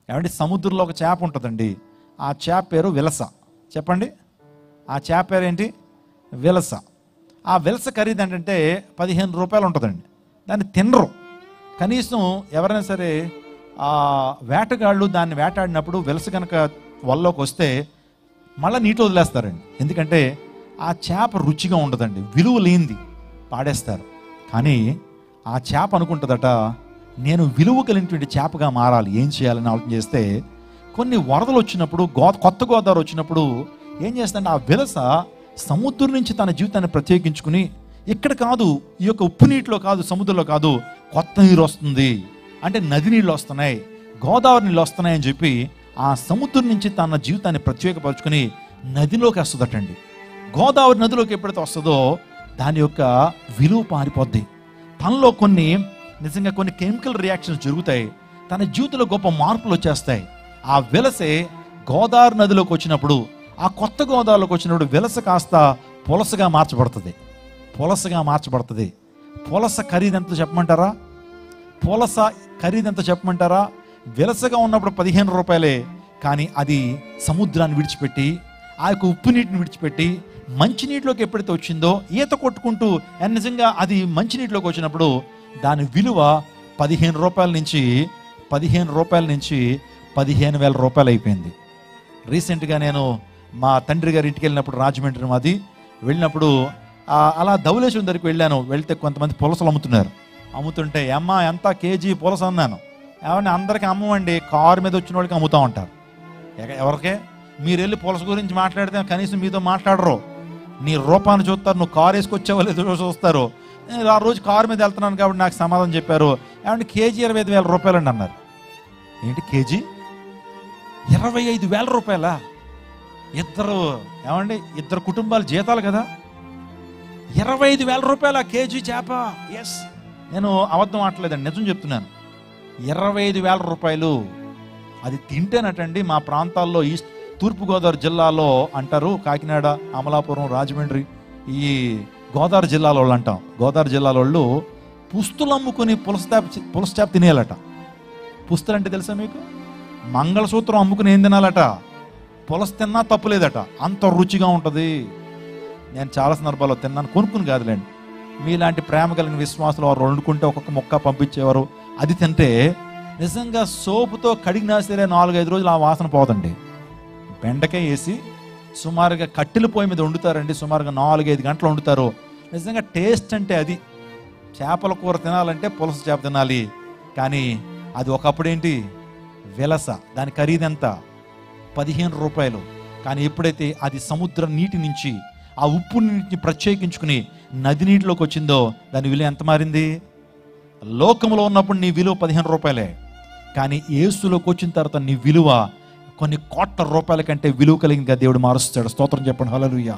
ఏమంటే సముద్రంలో ఒక చేప ఉంటుందండి, ఆ చేప పేరు విలస. చెప్పండి, ఆ చేప పేరు ఏంటి? విలస. ఆ విలస ఖరీదు ఏంటంటే 15 రూపాయలు ఉంటుందండి. దాన్ని తినరు. కనీసం ఎవరైనా సరే ఆ వేటగాళ్ళు దాన్ని వేటాడినప్పుడు విలస కనుక వల్లోకి వస్తే మళ్ళీ నీటిలో వదిలేస్తారండి. ఎందుకంటే ఆ చేప రుచిగా ఉండదండి, విలువ లేనిది, పాడేస్తారు. కానీ ఆ చేప అనుకుంటుందట, నేను విలువ కలిగినటువంటి చేపగా మారాలి, ఏం చేయాలని ఆలోచన చేస్తే కొన్ని వరదలు వచ్చినప్పుడు, కొత్త గోదావరి వచ్చినప్పుడు ఏం చేస్తుందంటే ఆ విలస సముద్రం నుంచి తన జీవితాన్ని ప్రత్యేకించుకుని, ఇక్కడ కాదు, ఈ యొక్క ఉప్పు నీటిలో కాదు, సముద్రంలో కాదు, కొత్త నీరు వస్తుంది అంటే నది నీళ్ళు వస్తున్నాయి, గోదావరి నీళ్ళు వస్తున్నాయి అని చెప్పి ఆ సముద్రం నుంచి తన జీవితాన్ని ప్రత్యేకపరుచుకుని నదిలోకి వస్తుందటండి. గోదావరి నదిలోకి ఎప్పుడైతే వస్తుందో దాని యొక్క విలువ పారిపోద్ది. తనలో నిజంగా కొన్ని కెమికల్ రియాక్షన్స్ జరుగుతాయి, తన జీవితంలో గొప్ప మార్పులు వచ్చేస్తాయి. ఆ విలసే గోదావరి నదిలోకి వచ్చినప్పుడు, ఆ కొత్త గోదావరిలోకి వచ్చినప్పుడు విలస కాస్త పులసగా మార్చబడుతుంది. పులస ఖరీదెంత చెప్పమంటారా? విలసగా ఉన్నప్పుడు 15 రూపాయలే, కానీ అది సముద్రాన్ని విడిచిపెట్టి, ఆ యొక్క ఉప్పు నీటిని విడిచిపెట్టి మంచినీటిలోకి ఎప్పుడైతే వచ్చిందో, ఈత కొట్టుకుంటూ నిజంగా అది మంచినీటిలోకి వచ్చినప్పుడు దాని విలువ 15 రూపాయల నుంచి 15,000 రూపాయలు అయిపోయింది. రీసెంట్గా నేను మా తండ్రి గారి ఇంటికి వెళ్ళినప్పుడు, రాజమండ్రి మాది, వెళ్ళినప్పుడు అలా ధవళేశ్వరం దగ్గరికి వెళ్ళాను. వెళ్తే కొంతమంది పులసలు అమ్ముతుంటే అమ్మ ఎంత కేజీ పులస అన్నాను. ఏమన్నా అందరికీ అమ్మమండి, కారు మీద వచ్చిన వాళ్ళకి అమ్ముతూ ఉంటారు. ఎవరికే? మీరు వెళ్ళి పులస గురించి మాట్లాడితే కనీసం మీతో మాట్లాడరు, నీ రూపాన్ని చూస్తారు, నువ్వు కారు వేసుకొచ్చావో లేదో చూస్తారు. నేను ఆ రోజు కారు మీద వెళ్తున్నాను కాబట్టి నాకు సమాధానం చెప్పారు, ఏమంటే కేజీ 25,000 రూపాయలండి అన్నారు. ఏంటి కేజీ 25,000 రూపాయలా? ఇద్దరు కుటుంబాల జీతాలు కదా. 25,000 రూపాయల కేజీ చేప. ఎస్, నేను అబద్ధం ఆడలేదండి, నిజం చెప్తున్నాను. 25,000 రూపాయలు. అది తింటేనటండి మా ప్రాంతాల్లో తూర్పుగోదావరి జిల్లాలో అంటారు, కాకినాడ, అమలాపురం, రాజమండ్రి, ఈ గోదావరి జిల్లాలో వాళ్ళు అంటాం. గోదావరి జిల్లాలో వాళ్ళు పుస్తులు అమ్ముకుని పులస చేప తినేయాలట. పుస్తులు అంటే తెలుసా మీకు? మంగళసూత్రం అమ్ముకుని ఏం తినాలట? పులస తిన్నా తప్పులేదట, అంత రుచిగా ఉంటుంది. నేను చాలా సందర్భాల్లో తిన్నాను, కొనుక్కుని కాదులేండి. మీలాంటి ప్రేమ కలిగిన విశ్వాసాలు వారు వండుకుంటే ఒక్కొక్క మొక్క పంపించేవారు. అది తింటే నిజంగా సోపుతో కడిగినా సరే 4-5 రోజులు ఆ వాసన పోదండి. బెండకాయ వేసి సుమారుగా కట్టెల పొయ్యి మీద వండుతారండి, సుమారుగా 4-5 గంటలు వండుతారు. నిజంగా టేస్ట్ అంటే అది. చేపల కూర తినాలంటే పులస చేప తినాలి. కానీ అది ఒకప్పుడేంటి? విలస. దాని ఖరీదెంత? 15 రూపాయలు. కానీ ఎప్పుడైతే అది సముద్ర నీటి నుంచి, ఆ ఉప్పు నీటిని ప్రత్యేకించుకుని నది నీటిలోకి వచ్చిందో దాని విలువ ఎంత మారింది? లోకంలో ఉన్నప్పుడు నీ విలువ 15 రూపాయలే, కానీ యేసులోకి వచ్చిన తర్వాత నీ విలువ కొన్ని కోట్ల రూపాయల కంటే విలువ కలిగినగా దేవుడు మారుస్తాడు. స్తోత్రం చెప్పండి, హల్లెలూయా.